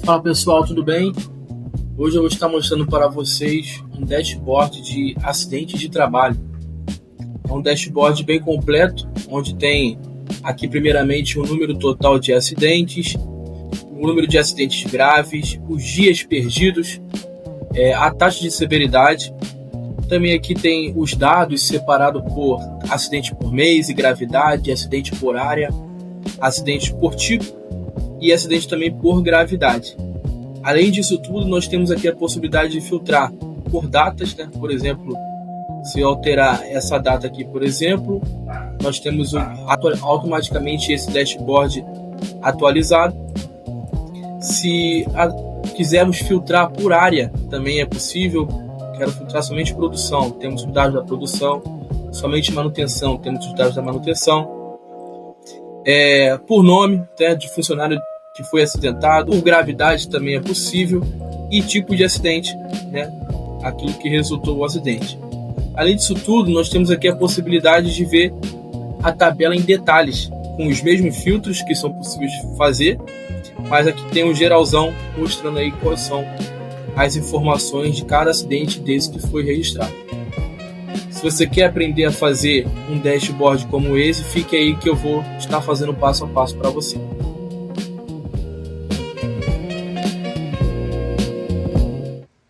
Fala pessoal, tudo bem? Hoje eu vou estar mostrando para vocês um dashboard de acidentes de trabalho. É um dashboard bem completo, onde tem aqui primeiramente o número total de acidentes, o número de acidentes graves, os dias perdidos, a taxa de severidade. Também aqui tem os dados separados por acidente por mês e gravidade, acidente por área, acidente por tipo e acidente também por gravidade. Além disso tudo, nós temos aqui a possibilidade de filtrar por datas, né? Por exemplo, se eu alterar essa data aqui, por exemplo, nós temos automaticamente esse dashboard atualizado. Se quisermos filtrar por área, também é possível. Quero filtrar somente produção, temos os dados da produção, somente manutenção, temos os dados da manutenção. Por nome, né, de funcionário que foi acidentado, por gravidade também é possível, e tipo de acidente, né, aquilo que resultou o acidente. Além disso tudo, nós temos aqui a possibilidade de ver a tabela em detalhes, com os mesmos filtros que são possíveis de fazer, mas aqui tem um geralzão mostrando aí quais são as informações de cada acidente desse que foi registrado. Se você quer aprender a fazer um dashboard como esse, fique aí que eu vou estar fazendo passo a passo para você.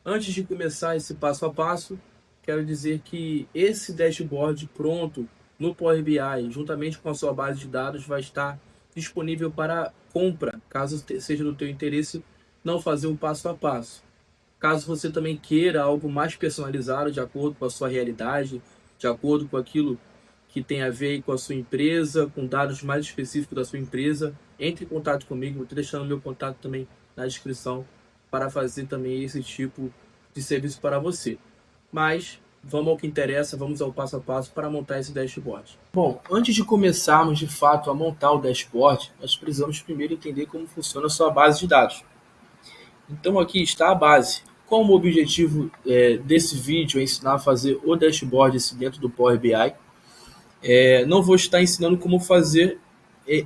Antes de começar esse passo a passo, quero dizer que esse dashboard pronto no Power BI, juntamente com a sua base de dados, vai estar disponível para compra, caso seja do teu interesse não fazer um passo a passo. Caso você também queira algo mais personalizado, de acordo com a sua realidade, de acordo com aquilo que tem a ver com a sua empresa, com dados mais específicos da sua empresa, entre em contato comigo, vou estar deixando meu contato também na descrição para fazer também esse tipo de serviço para você. Mas vamos ao que interessa, vamos ao passo a passo para montar esse dashboard. Bom, antes de começarmos de fato a montar o dashboard, nós precisamos primeiro entender como funciona a sua base de dados. Então aqui está a base. Como o objetivo desse vídeo é ensinar a fazer o dashboard dentro do Power BI, não vou estar ensinando como fazer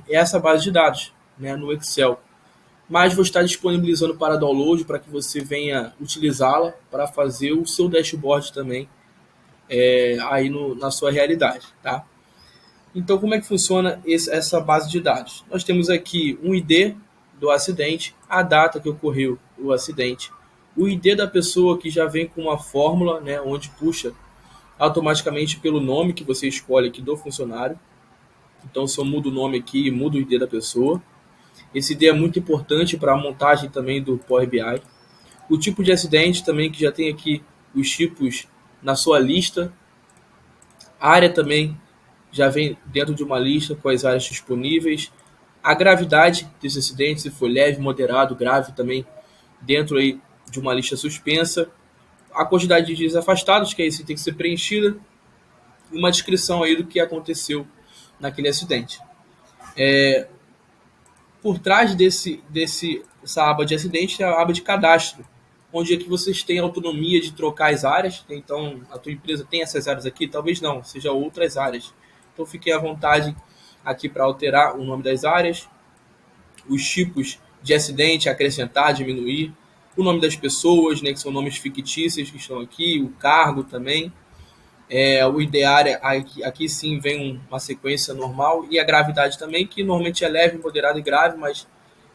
essa base de dados, né, no Excel, mas vou estar disponibilizando para download para que você venha utilizá-la para fazer o seu dashboard também aí na sua realidade, tá? Então, como é que funciona essa base de dados? Nós temos aqui um ID do acidente, a data que ocorreu o acidente, o ID da pessoa que já vem com uma fórmula, né, onde puxa automaticamente pelo nome que você escolhe aqui do funcionário. Então, se eu mudo o nome aqui, mudo o ID da pessoa. Esse ID é muito importante para a montagem também do Power BI. O tipo de acidente também, que já tem aqui os tipos na sua lista. A área também já vem dentro de uma lista com as áreas disponíveis. A gravidade desse acidente, se for leve, moderado, grave, também dentro aí de uma lista suspensa. A quantidade de dias afastados, que aí tem que ser preenchida. E uma descrição aí do que aconteceu naquele acidente. Por trás dessa aba de acidente é a aba de cadastro, onde é que vocês têm autonomia de trocar as áreas. Então, a tua empresa tem essas áreas aqui? Talvez não, seja outras áreas. Então, fiquem à vontade aqui para alterar o nome das áreas, os tipos de acidente, acrescentar, diminuir, o nome das pessoas, né, que são nomes fictícios que estão aqui, o cargo também. O ideário, aqui sim vem uma sequência normal, e a gravidade também, que normalmente é leve, moderado e grave, mas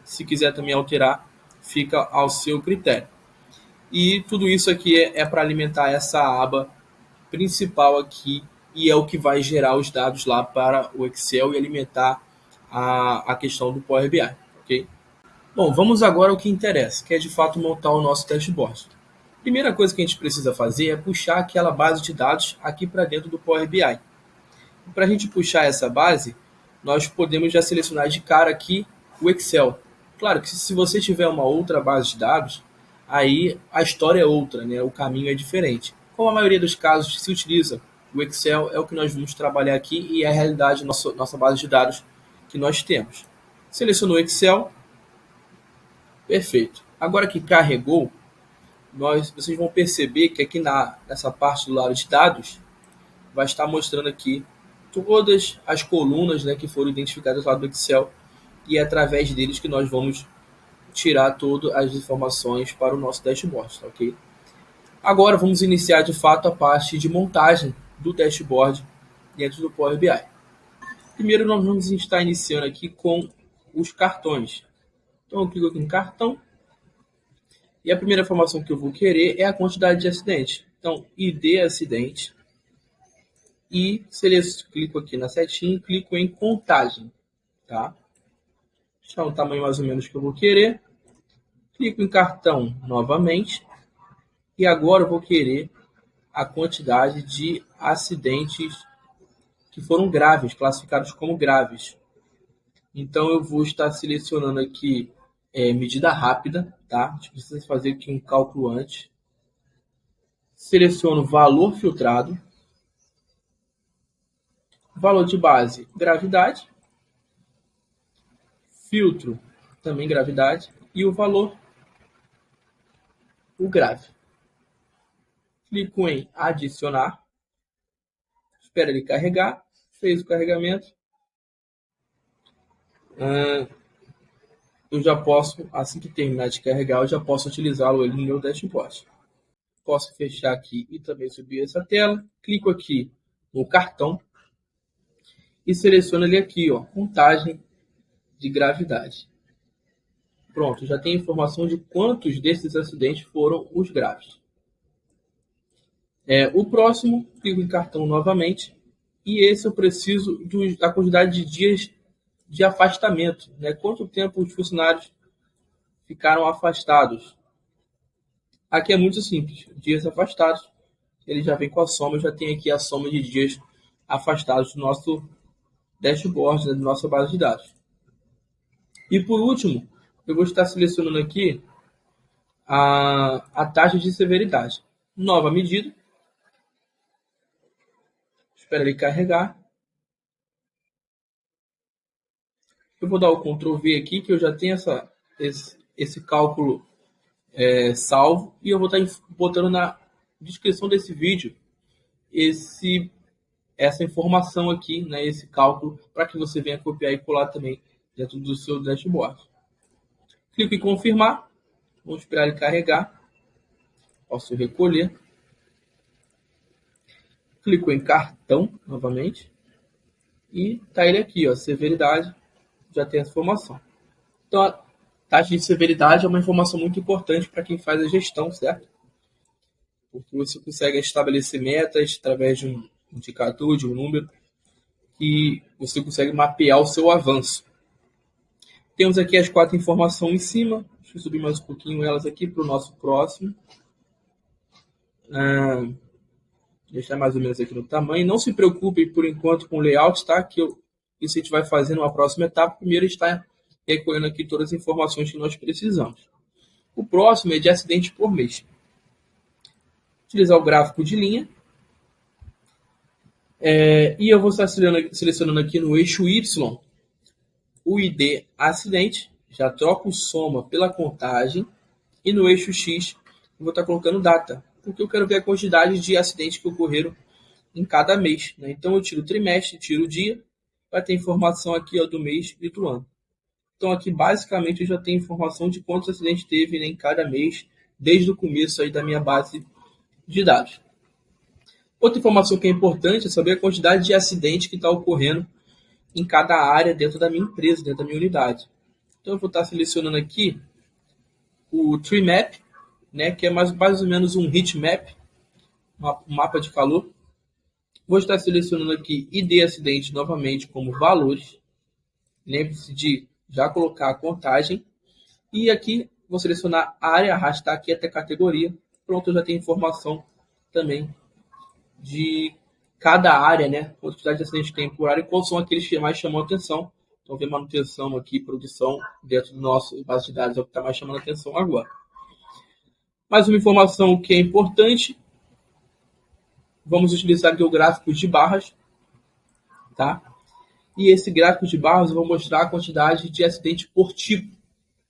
se quiser também alterar, fica ao seu critério. E tudo isso aqui é para alimentar essa aba principal aqui, e é o que vai gerar os dados lá para o Excel e alimentar a questão do Power BI, ok? Bom, vamos agora ao que interessa, que é de fato montar o nosso dashboard. Primeira coisa que a gente precisa fazer é puxar aquela base de dados aqui para dentro do Power BI. Para a gente puxar essa base, nós podemos já selecionar de cara aqui o Excel. Claro que se você tiver uma outra base de dados, aí a história é outra, né? O caminho é diferente. Como a maioria dos casos se utiliza o Excel, é o que nós vamos trabalhar aqui e é a realidade da nossa base de dados que nós temos. Selecionou o Excel, perfeito. Agora que carregou, vocês vão perceber que aqui nessa parte do lado de dados, vai estar mostrando aqui todas as colunas, né, que foram identificadas lá do Excel, e é através deles que nós vamos tirar todas as informações para o nosso dashboard, tá ok? Agora vamos iniciar de fato a parte de montagem do dashboard dentro do Power BI. Primeiro nós vamos estar iniciando aqui com os cartões. Então eu clico aqui em cartão e a primeira informação que eu vou querer é a quantidade de acidente. Então ID acidente e clico aqui na setinha e clico em contagem, tá? Deixar o tamanho mais ou menos que eu vou querer. Clico em cartão novamente e agora eu vou querer a quantidade de acidentes que foram graves, classificados como graves. Então eu vou estar selecionando aqui medida rápida, tá? A gente precisa fazer aqui um cálculo antes. Seleciono valor filtrado, valor de base, gravidade, filtro, também gravidade, e o valor, o grave. Clico em adicionar, espera ele carregar, fez o carregamento. Eu já posso, assim que terminar de carregar, eu já posso utilizá-lo no meu dashboard. Posso fechar aqui e também subir essa tela. Clico aqui no cartão e seleciono ele aqui, ó, contagem de gravidade. Pronto, já tem informação de quantos desses acidentes foram os graves. O próximo, clico em cartão novamente e esse eu preciso da quantidade de dias de afastamento, né? Quanto tempo os funcionários ficaram afastados. Aqui é muito simples, dias afastados, ele já vem com a soma, já tem aqui a soma de dias afastados do nosso dashboard, né, da nossa base de dados. E por último, eu vou estar selecionando aqui a taxa de severidade. Nova medida. Espera ele carregar. Eu vou dar o Ctrl V aqui, que eu já tenho esse cálculo salvo. E eu vou estar botando na descrição desse vídeo essa informação aqui, né, esse cálculo, para que você venha copiar e colar também dentro do seu dashboard. Clico em confirmar. Vamos esperar ele carregar. Posso recolher. Clico em cartão novamente. E está ele aqui, ó, severidade. Já tem essa informação. Então, a taxa de severidade é uma informação muito importante para quem faz a gestão, certo? Porque você consegue estabelecer metas através de um indicador, de um número, que você consegue mapear o seu avanço. Temos aqui as 4 informações em cima. Deixa eu subir mais um pouquinho elas aqui para o nosso próximo. Deixar mais ou menos aqui no tamanho. Não se preocupe por enquanto com o layout, tá? Isso a gente vai fazer numa próxima etapa. Primeiro está recolhendo aqui todas as informações que nós precisamos. O próximo é de acidente por mês. Utilizar o gráfico de linha. E eu vou estar selecionando aqui no eixo Y o ID acidente. Já troco soma pela contagem. E no eixo X eu vou estar colocando data, porque eu quero ver a quantidade de acidentes que ocorreram em cada mês, né? Então eu tiro o trimestre, tiro o dia, vai ter informação aqui, ó, do mês e do ano. Então aqui basicamente eu já tenho informação de quantos acidentes teve, né, em cada mês, desde o começo aí da minha base de dados. Outra informação que é importante é saber a quantidade de acidentes que está ocorrendo em cada área dentro da minha empresa, dentro da minha unidade. Então eu vou estar selecionando aqui o Tree Map, né, que é mais ou menos um heat map, um mapa de calor. Vou estar selecionando aqui ID acidente novamente como valores. Lembre-se de já colocar a contagem. E aqui vou selecionar área, arrastar aqui até categoria. Pronto, eu já tenho informação também de cada área, né? Quantidade de acidentes tem por área e quais são aqueles que mais chamam a atenção. Então, ver manutenção aqui, produção dentro do nosso base de dados é o que está mais chamando a atenção agora. Mais uma informação que é importante. Vamos utilizar aqui o gráfico de barras, tá? E esse gráfico de barras eu vou mostrar a quantidade de acidente por tipo,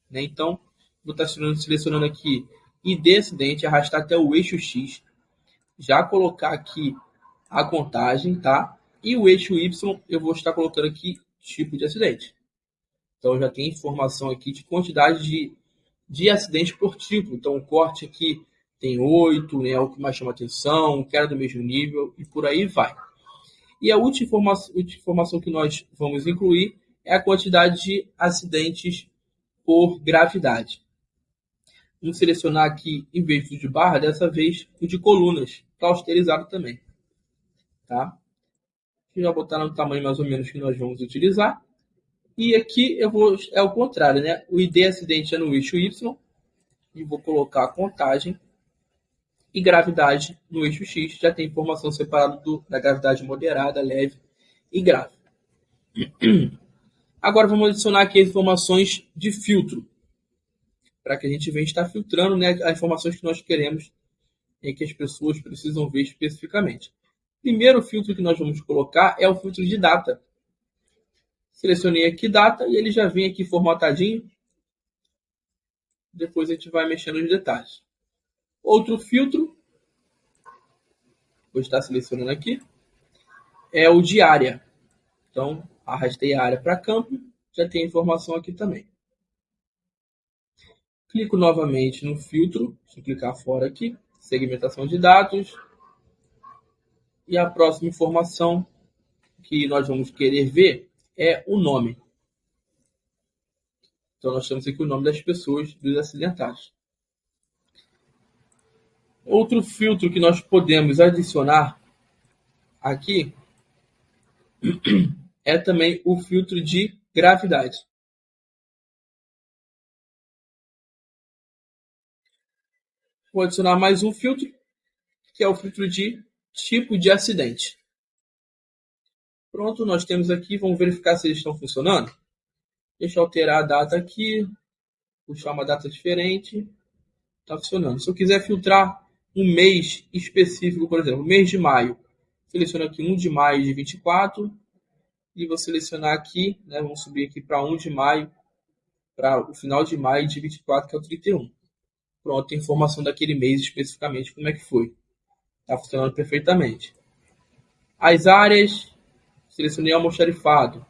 né? Então, vou estar selecionando aqui ID acidente, arrastar até o eixo X, já colocar aqui a contagem, tá? E o eixo Y eu vou estar colocando aqui tipo de acidente. Então, já tem informação aqui de quantidade de de acidente por tipo. Então, o corte aqui tem 8, né, é o que mais chama atenção, que era do mesmo nível, e por aí vai. E a última informação que nós vamos incluir é a quantidade de acidentes por gravidade. Vamos selecionar aqui, em vez do de barra, dessa vez o de colunas, clusterizado também. Tá? Já botar no tamanho mais ou menos que nós vamos utilizar. E aqui é o contrário, né? O ID acidente é no eixo Y, e vou colocar a contagem, e gravidade no eixo X. Já tem informação separada da gravidade moderada, leve e grave. Agora vamos adicionar aqui as informações de filtro, para que a gente venha estar filtrando, né, as informações que nós queremos e que as pessoas precisam ver especificamente. Primeiro filtro que nós vamos colocar é o filtro de data. Selecionei aqui data e ele já vem aqui formatadinho. Depois a gente vai mexendo nos detalhes. Outro filtro, vou estar selecionando aqui, é o de área. Então, arrastei a área para campo, já tem a informação aqui também. Clico novamente no filtro, deixa eu clicar fora aqui, segmentação de dados. E a próxima informação que nós vamos querer ver é o nome. Então, nós temos aqui o nome das pessoas, dos acidentados. Outro filtro que nós podemos adicionar aqui é também o filtro de gravidade. Vou adicionar mais um filtro, que é o filtro de tipo de acidente. Pronto, nós temos aqui, vamos verificar se eles estão funcionando. Deixa eu alterar a data aqui, puxar uma data diferente. Está funcionando. Se eu quiser filtrar um mês específico, por exemplo, mês de maio, seleciono aqui 1 de maio de 24 e vou selecionar aqui, né, vamos subir aqui para 1 de maio, para o final de maio de 24, que é o 31. Pronto, tem informação daquele mês especificamente, como é que foi. Está funcionando perfeitamente. As áreas, selecionei almoxarifado.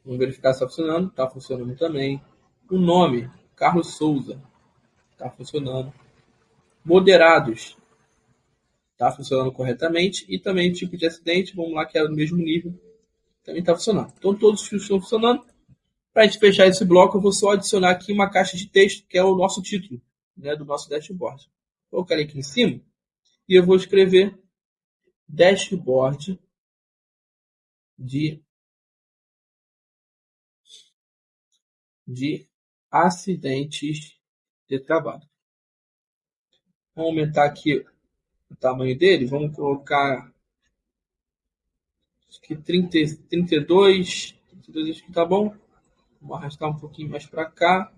Vamos verificar se está funcionando. Está funcionando também. O nome, Carlos Souza. Está funcionando. Moderados. Está funcionando corretamente. E também o tipo de acidente, vamos lá, que era do mesmo nível. Também está funcionando. Então todos os fios estão funcionando. Para a gente fechar esse bloco, eu vou só adicionar aqui uma caixa de texto, que é o nosso título, né, do nosso dashboard. Vou colocar aqui em cima e eu vou escrever dashboard de acidentes de trabalho. Vamos aumentar aqui o tamanho dele. Vamos colocar acho que 32 acho que tá bom. Vamos arrastar um pouquinho mais para cá.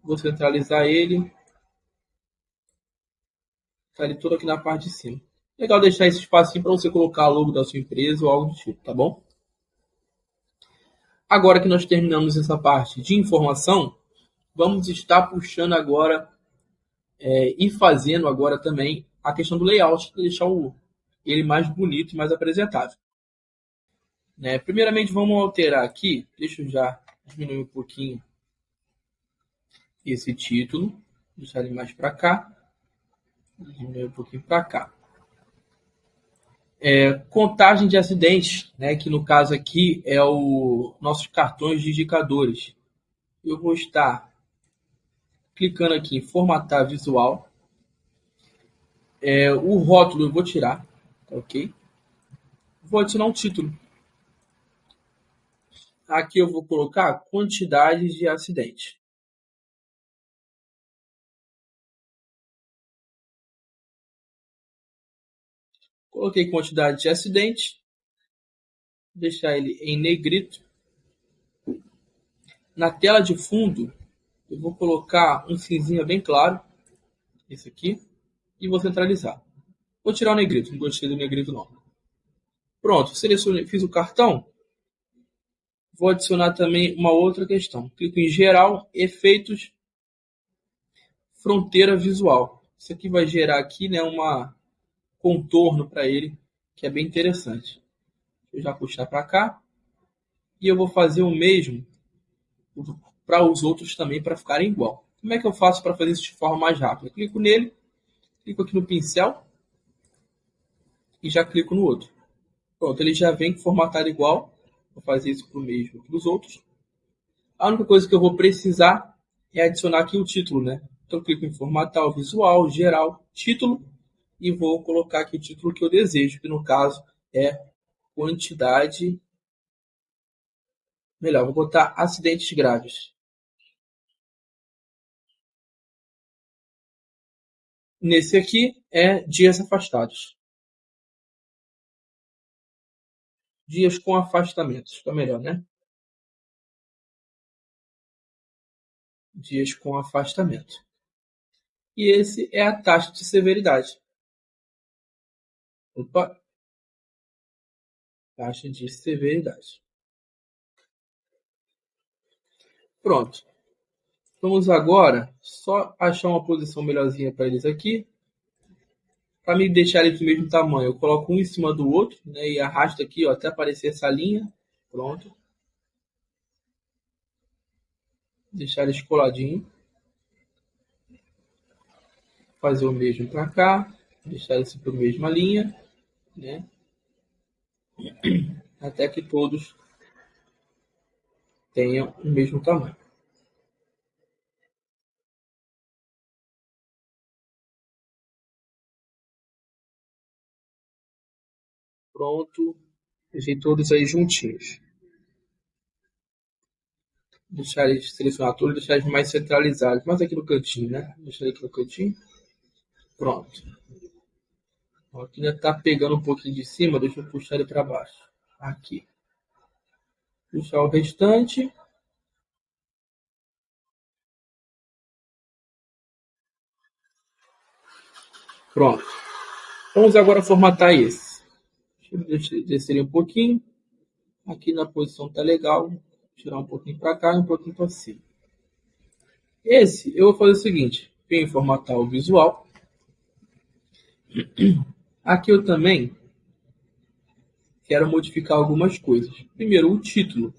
Vou centralizar ele. Tá ali todo aqui na parte de cima. Legal deixar esse espacinho para você colocar o logo da sua empresa ou algo do tipo, tá bom? Agora que nós terminamos essa parte de informação, vamos estar puxando agora e fazendo agora também a questão do layout para deixar ele mais bonito e mais apresentável. Né? Primeiramente, vamos alterar aqui. Deixa eu já diminuir um pouquinho esse título. Deixar ele mais para cá. Diminuir um pouquinho para cá. Contagem de acidentes, né? Que no caso aqui é o nossos cartões de indicadores. Eu vou estar clicando aqui em formatar visual. O rótulo eu vou tirar, ok? Vou adicionar um título. Aqui eu vou colocar quantidade de acidentes. Coloquei quantidade de acidentes. Deixar ele em negrito. Na tela de fundo, eu vou colocar um cinzinha bem claro. Esse aqui. E vou centralizar. Vou tirar o negrito, não gostei do negrito não. Pronto, selecionei, fiz o cartão. Vou adicionar também uma outra questão. Clico em geral, efeitos, fronteira visual. Isso aqui vai gerar aqui, né, uma contorno para ele, que é bem interessante. Vou já puxar para cá. E eu vou fazer o mesmo para os outros também para ficarem igual. Como é que eu faço para fazer isso de forma mais rápida? Eu clico nele, clico aqui no pincel e já clico no outro. Pronto, ele já vem formatado igual. Vou fazer isso para o mesmo que os outros. A única coisa que eu vou precisar é adicionar aqui o título, né? Então, eu clico em formatar o visual, geral, título, e vou colocar aqui o título que eu desejo, que no caso é quantidade. Melhor, vou botar acidentes graves. Nesse aqui é dias afastados. Dias com afastamentos. Fica melhor, né? Dias com afastamento. E esse é a taxa de severidade. Opa, taxa de severidade. Pronto. Vamos agora só achar uma posição melhorzinha para eles aqui. Para me deixar eles do mesmo tamanho, eu coloco um em cima do outro, né, e arrasto aqui ó, até aparecer essa linha. Pronto. Deixar eles coladinho. Fazer o mesmo para cá. Deixar isso para a mesma linha, né? Até que todos tenham o mesmo tamanho. Pronto. Deixei todos aí juntinhos. Deixar eles selecionar todos, deixar eles mais centralizados. Mas aqui no cantinho, né? Deixar aqui no cantinho. Pronto. Aqui ainda está pegando um pouquinho de cima, deixa eu puxar ele para baixo. Aqui. Puxar o restante. Pronto. Vamos agora formatar esse. Deixa eu descer um pouquinho. Aqui na posição tá legal. Tirar um pouquinho para cá e um pouquinho para cima. Esse eu vou fazer o seguinte. Venho formatar o visual. Aqui eu também quero modificar algumas coisas. Primeiro, o título.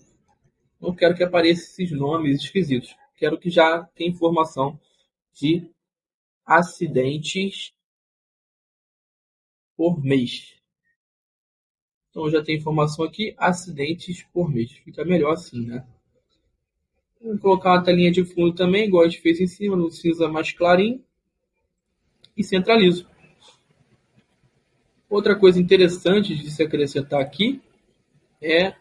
Não quero que apareçam esses nomes esquisitos. Quero que já tenha informação de acidentes por mês. Então eu já tenho informação aqui, acidentes por mês. Fica melhor assim, né? Vou colocar uma telinha de fundo também, igual a gente fez em cima, no cinza mais clarinho. E centralizo. Outra coisa interessante de se acrescentar aqui é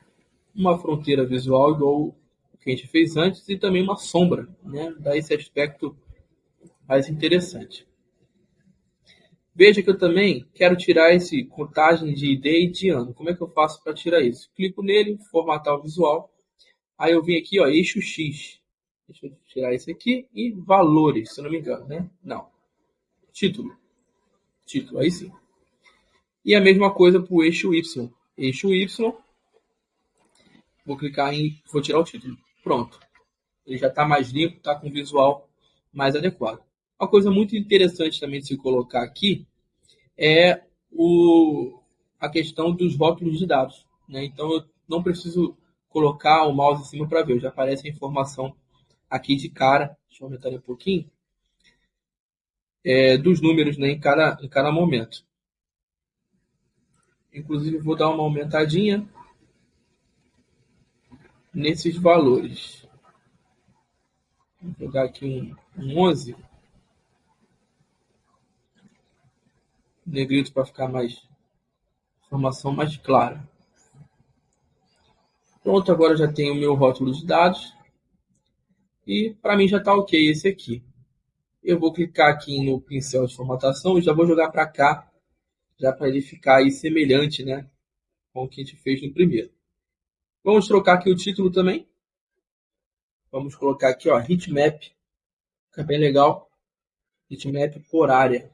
uma fronteira visual igual o que a gente fez antes e também uma sombra, né? Dá esse aspecto mais interessante. Veja que eu também quero tirar esse contagem de ID e de ano. Como é que eu faço para tirar isso? Clico nele, formatar o visual. Aí eu vim aqui, ó, eixo X. Deixa eu tirar esse aqui e valores, se eu não me engano, né? Não. Título. Título, aí sim. E a mesma coisa para o eixo Y. Eixo Y, vou clicar em, vou tirar o título. Pronto. Ele já está mais limpo, está com o visual mais adequado. Uma coisa muito interessante também de se colocar aqui é a questão dos rótulos de dados, né? Então eu não preciso colocar o mouse em cima para ver, já aparece a informação aqui de cara. Deixa eu aumentar um pouquinho. Dos números, né, em cada momento. Inclusive vou dar uma aumentadinha nesses valores. Vou pegar aqui um 11. Negrito para ficar mais informação mais clara. Pronto, agora já tenho o meu rótulo de dados. E para mim já está ok esse aqui. Eu vou clicar aqui no pincel de formatação e já vou jogar para cá, já para ele ficar aí semelhante, né, com o que a gente fez no primeiro. Vamos trocar aqui o título também. Vamos colocar aqui, ó, heatmap. Fica bem legal. Heatmap por área.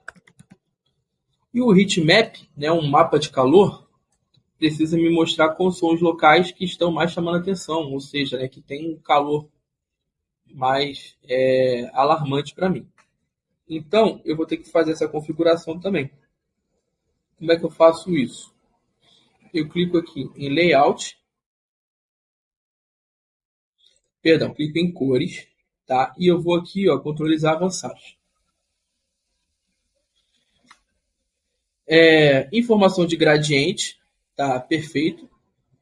E o heatmap, né, um mapa de calor, precisa me mostrar quais são os locais que estão mais chamando a atenção, ou seja, né, que tem um calor mais alarmante para mim. Então, eu vou ter que fazer essa configuração também. Como é que eu faço isso? Eu clico aqui em Layout. Perdão, clico em cores, tá? E eu vou aqui, ó, controles avançados. Informação de gradiente, tá? Perfeito.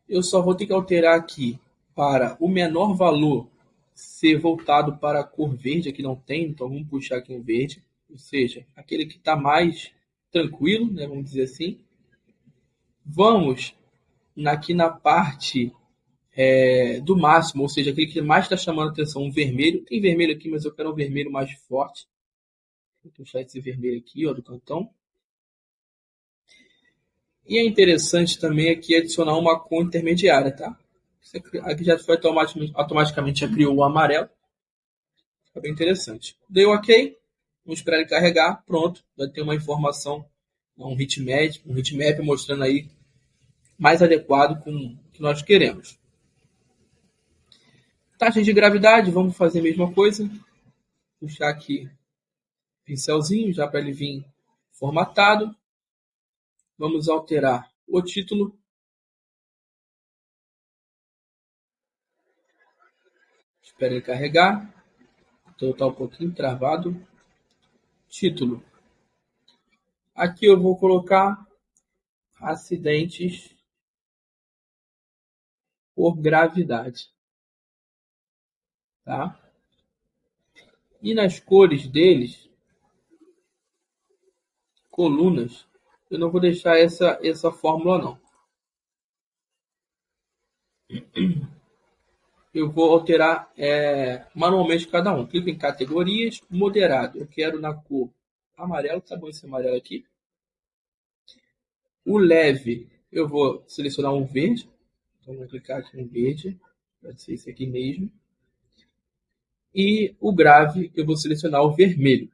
Eu só vou ter que alterar aqui para o menor valor ser voltado para a cor verde, aqui não tem, então vamos puxar aqui um verde, ou seja, aquele que está mais tranquilo, né, vamos dizer assim. Vamos aqui na parte do máximo, ou seja, aquele que mais está chamando a atenção, um vermelho. Tem vermelho aqui, mas eu quero um vermelho mais forte. Vou puxar esse vermelho aqui, ó, do cantão. E é interessante também aqui adicionar uma cor intermediária, tá? Aqui já foi automaticamente já criou o amarelo. Fica bem interessante. Deu OK. Vamos esperar ele carregar. Pronto. Vai ter uma informação, um heatmap mostrando aí mais adequado com o que nós queremos. Taxa de gravidade, vamos fazer a mesma coisa. Puxar aqui pincelzinho já para ele vir formatado. Vamos alterar o título. Espera ele carregar. Então está um pouquinho travado. Título. Aqui eu vou colocar acidentes por gravidade. Tá? E nas cores deles, colunas, eu não vou deixar essa fórmula não. Eu vou alterar manualmente cada um. Clico em categorias, moderado. Eu quero na cor amarelo, tá bom esse amarelo aqui. O leve, eu vou selecionar um verde. Então vou clicar aqui em verde, pode ser esse aqui mesmo. E o grave, eu vou selecionar o vermelho.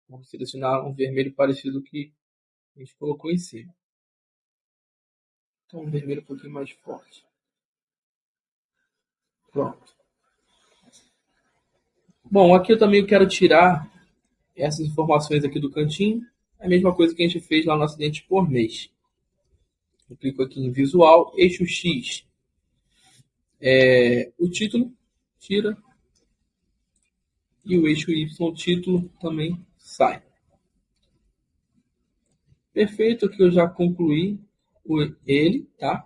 Vou selecionar um vermelho parecido com o que a gente colocou em cima. Então um vermelho um pouquinho mais forte. Pronto. Bom, aqui eu também quero tirar essas informações aqui do cantinho. É a mesma coisa que a gente fez lá no acidente por mês. Eu clico aqui em visual, eixo X. O título, tira. E o eixo Y, título, também sai. Perfeito, aqui eu já concluí ele, tá?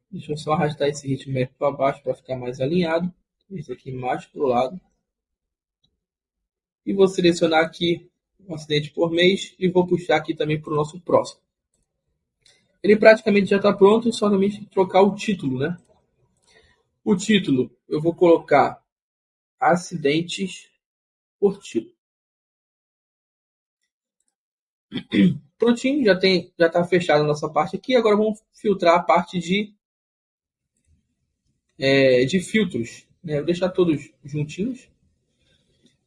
Deixa eu só arrastar esse heatmap para baixo para ficar mais alinhado. Esse aqui mais para o lado. E vou selecionar aqui um acidente por mês e vou puxar aqui também para o nosso próximo. Ele praticamente já está pronto, só somente trocar o título, né? O título eu vou colocar acidentes por título. Prontinho, já está fechada a nossa parte aqui. Agora vamos filtrar a parte de filtros. Né? Vou deixar todos juntinhos.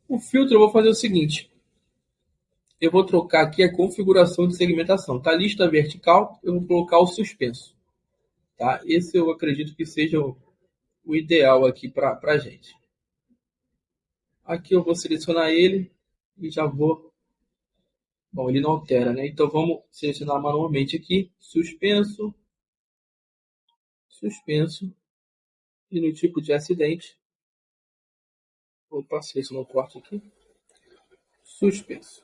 O filtro eu vou fazer o seguinte. Eu vou trocar aqui a configuração de segmentação. Tá lista vertical, eu vou colocar o suspenso. Tá? Esse eu acredito que seja o ideal aqui para a gente. Aqui eu vou selecionar ele e já vou... Bom, ele não altera, né? Então vamos selecionar manualmente aqui. Suspenso. Suspenso. E no tipo de acidente. Opa, selecionar o corte aqui. Suspenso.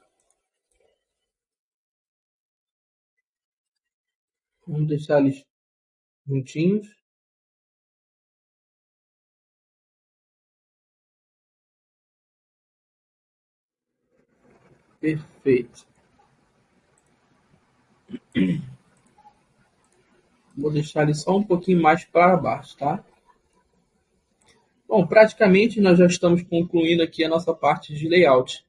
Vamos deixar eles juntinhos. Perfeito. Vou deixar ele só um pouquinho mais para baixo, tá? Bom, praticamente nós já estamos concluindo aqui a nossa parte de layout.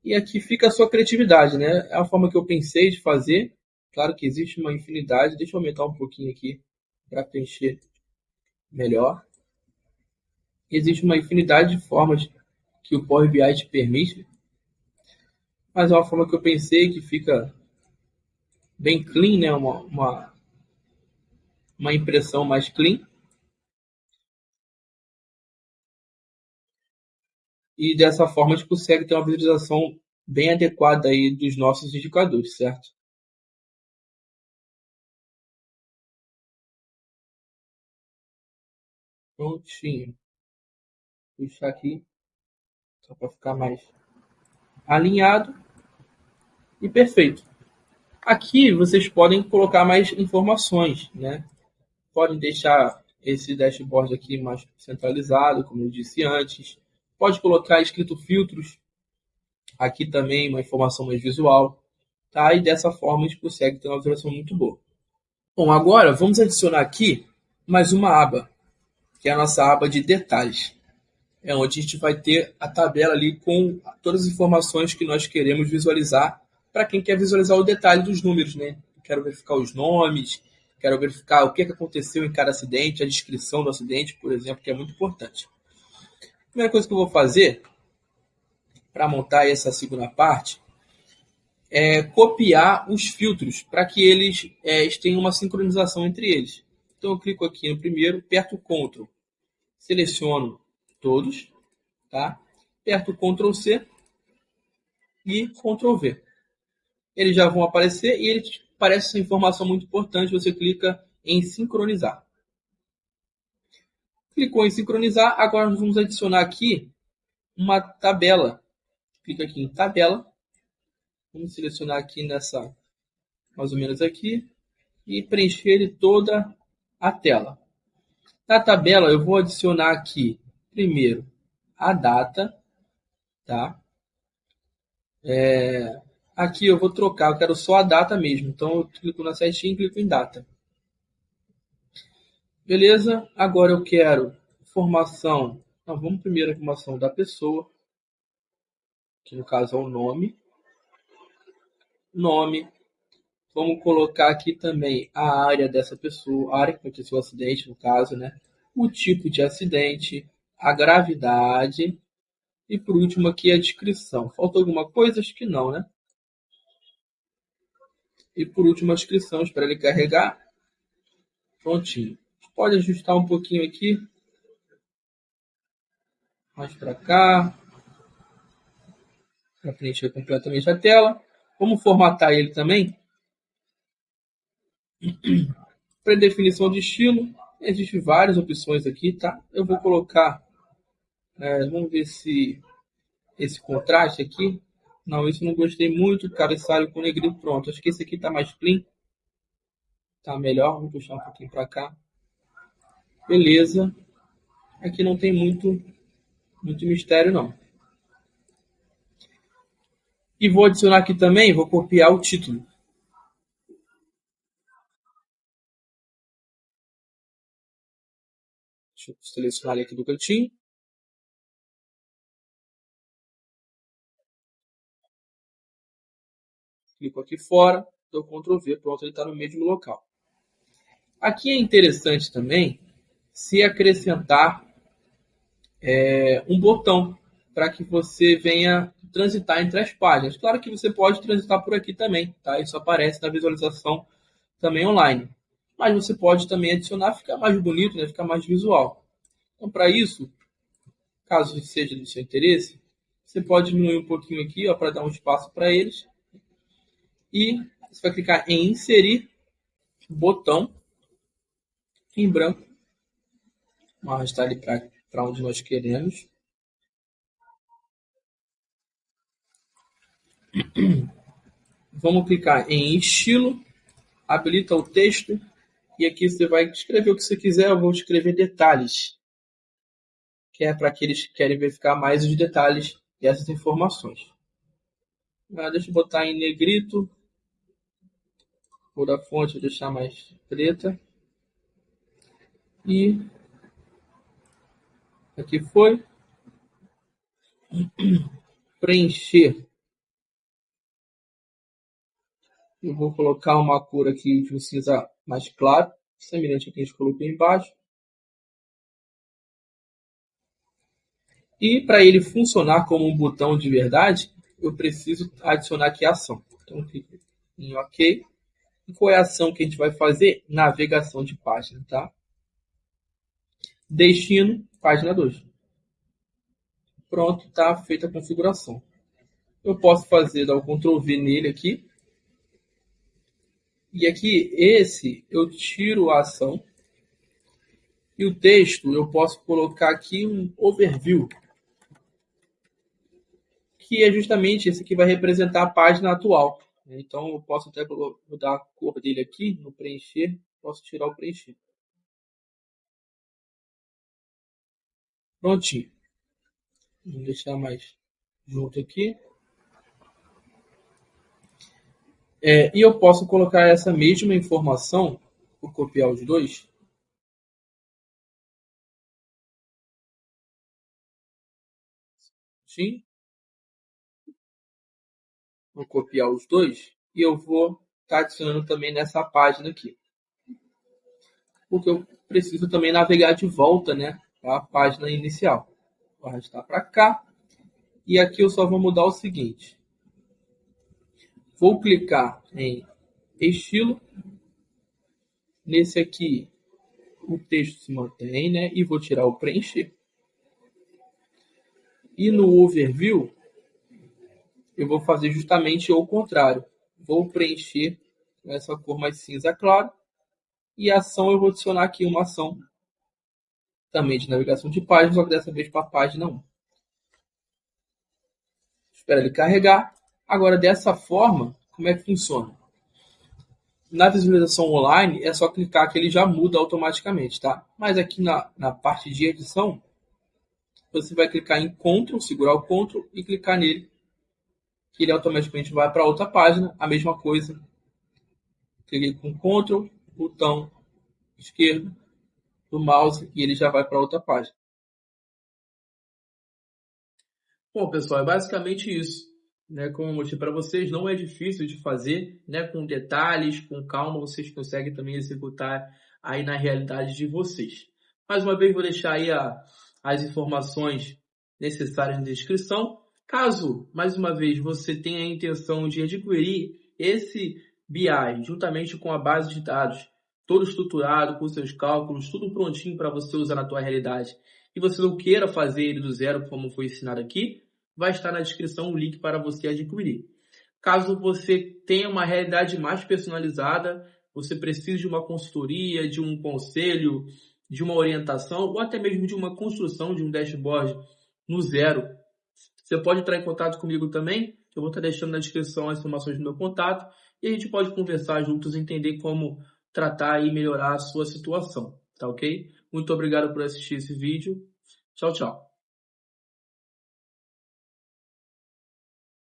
E aqui fica a sua criatividade, né? É a forma que eu pensei de fazer. Claro que existe uma infinidade. Deixa eu aumentar um pouquinho aqui para preencher melhor. Existe uma infinidade de formas que o Power BI te permite. Mas é uma forma que eu pensei que fica bem clean, né? Uma impressão mais clean. E dessa forma a gente consegue ter uma visualização bem adequada aí dos nossos indicadores, certo? Prontinho. Vou deixar aqui só para ficar mais alinhado e perfeito. Aqui vocês podem colocar mais informações, né? Podem deixar esse dashboard aqui mais centralizado, como eu disse antes. Pode colocar escrito filtros, aqui também uma informação mais visual, tá? E dessa forma a gente consegue ter uma visualização muito boa. Bom, agora vamos adicionar aqui mais uma aba, que é a nossa aba de detalhes. É onde a gente vai ter a tabela ali com todas as informações que nós queremos visualizar para quem quer visualizar o detalhe dos números, né? Quero verificar os nomes, quero verificar o que aconteceu em cada acidente, a descrição do acidente, por exemplo, que é muito importante. A primeira coisa que eu vou fazer para montar essa segunda parte é copiar os filtros para que eles tenham uma sincronização entre eles. Então eu clico aqui no primeiro, aperto o Ctrl, seleciono todos, tá? Aperto o Ctrl C e Ctrl V. Eles já vão aparecer e eles parecem essa informação muito importante. Você clica em sincronizar. Clicou em sincronizar, agora nós vamos adicionar aqui uma tabela. Clica aqui em tabela. Vamos selecionar aqui nessa, mais ou menos aqui, e preencher toda a tela. Na tabela eu vou adicionar aqui primeiro a data, tá? Aqui eu vou trocar, eu quero só a data mesmo. Então eu clico na setinha e clico em data. Beleza? Agora eu quero informação. Não, vamos primeiro a informação da pessoa, que no caso é o nome. Nome. Vamos colocar aqui também a área dessa pessoa, a área que aconteceu o acidente, no caso, né? O tipo de acidente, a gravidade e por último aqui a descrição. Falta alguma coisa? Acho que não, né? E por último a descrição, espera ele carregar. Prontinho. Pode ajustar um pouquinho aqui, mais para cá, para preencher completamente a tela. Vamos formatar ele também. Predefinição de estilo. Existem várias opções aqui, tá? Eu vou colocar, vamos ver se esse contraste aqui. Não, isso não gostei muito. Cabeçalho com negrito, pronto. Acho que esse aqui tá mais clean. Tá melhor. Vou puxar um pouquinho para cá. Beleza. Aqui não tem muito mistério, não. E vou adicionar aqui também, vou copiar o título. Deixa eu selecionar ele aqui do cantinho. Clico aqui fora, dou Ctrl V, pronto, ele está no mesmo local. Aqui é interessante também se acrescentar um botão para que você venha transitar entre as páginas. Claro que você pode transitar por aqui também, tá? Isso aparece na visualização também online. Mas você pode também adicionar, ficar mais bonito, né? Ficar mais visual. Então, para isso, caso seja do seu interesse, você pode diminuir um pouquinho aqui para dar um espaço para eles. E você vai clicar em inserir botão em branco. Vamos arrastar ele para onde nós queremos. Vamos clicar em estilo, habilita o texto e aqui você vai escrever o que você quiser. Eu vou escrever detalhes, que é para aqueles que querem verificar mais os detalhes dessas informações. Deixa eu botar em negrito, cor da fonte vou deixar mais preta. E aqui foi preencher. Eu vou colocar uma cor aqui de um cinza mais claro, semelhante ao que a gente colocou embaixo. E para ele funcionar como um botão de verdade, eu preciso adicionar aqui a ação. Então, clico em OK. E qual é a ação que a gente vai fazer? Navegação de página, tá? Destino, página 2. Pronto, está feita a configuração. Eu posso dar o Ctrl V nele aqui. E aqui, esse, eu tiro a ação E o texto, eu posso colocar aqui um overview, que é justamente esse que vai representar a página atual. Então, eu posso até mudar a cor dele aqui no preencher, posso tirar o preencher. Prontinho. Vou deixar mais junto aqui. E eu posso colocar essa mesma informação, vou copiar os dois. Sim, vou copiar os dois e eu vou estar adicionando também nessa página aqui. Porque eu preciso também navegar de volta, né, para a página inicial. Vou arrastar para cá. E aqui eu só vou mudar o seguinte. Vou clicar em estilo. Nesse aqui, o texto se mantém, né? E vou tirar o preencher. E no overview, eu vou fazer justamente o contrário. Vou preencher com essa cor mais cinza claro. E a ação eu vou adicionar aqui uma ação também de navegação de páginas, só que dessa vez para a página 1. Espera ele carregar. Agora, dessa forma, como é que funciona? Na visualização online, é só clicar que ele já muda automaticamente, tá? Mas aqui na parte de edição, você vai clicar em Ctrl, segurar o Ctrl e clicar nele, que ele automaticamente vai para outra página. A mesma coisa. Cliquei com Ctrl, botão esquerdo do mouse e ele já vai para outra página. Bom, pessoal, é basicamente isso. Né, como eu mostrei para vocês, não é difícil de fazer, né, com detalhes, com calma, vocês conseguem também executar aí na realidade de vocês. Mais uma vez, vou deixar aí as informações necessárias na descrição. Caso, mais uma vez, você tenha a intenção de adquirir esse BI juntamente com a base de dados, todo estruturado, com seus cálculos, tudo prontinho para você usar na tua realidade, e você não queira fazer ele do zero, como foi ensinado aqui, vai estar na descrição o link para você adquirir. Caso você tenha uma realidade mais personalizada, você precise de uma consultoria, de um conselho, de uma orientação ou até mesmo de uma construção de um dashboard no zero, você pode entrar em contato comigo também. Eu vou estar deixando na descrição as informações do meu contato e a gente pode conversar juntos e entender como tratar e melhorar a sua situação, tá ok? Muito obrigado por assistir esse vídeo. Tchau, tchau.